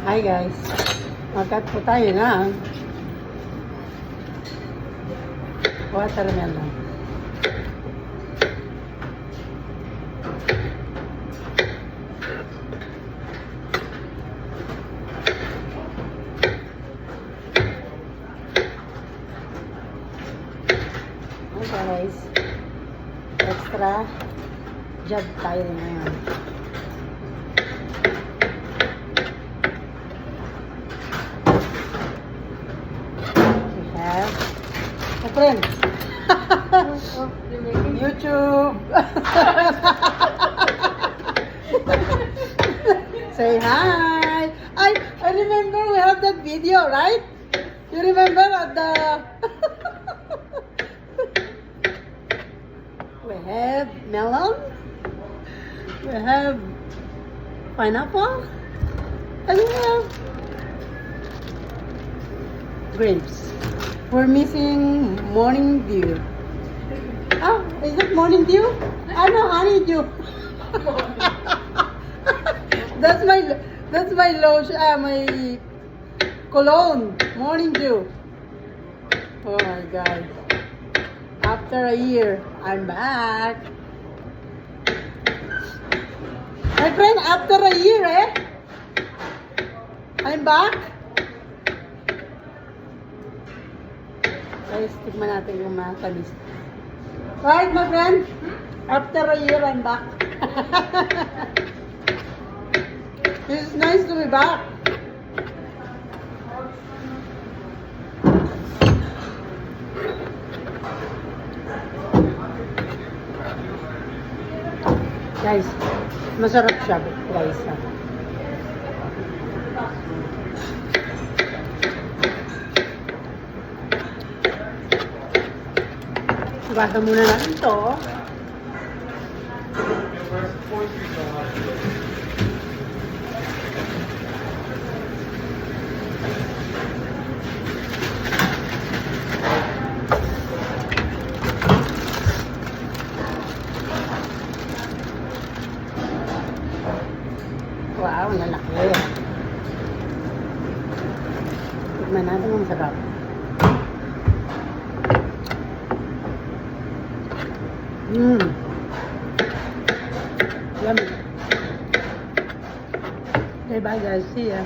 Hi guys. Magkat po tayo na watermelon. Hi guys. Extra job tayo ngayon. My friend. YouTube. Say hi. I remember we have that video, right? You remember at the we have melon. We have pineapple. And we have grapes. We're missing morning dew. Ah, is it morning dew? I know honey dew. that's my lotion, my cologne. Morning dew. Oh my God! After a year, I'm back. My friend, after a year, I'm back. Guys, tikman natin yung mga tamis. Right, my friend? After a year, I'm back. It's nice to be back. Guys, masarap siya, guys. Basta muna natin ito. Wow, lalaki. Tignan natin kung masarap. Yummy. Okay, bye guys. See ya.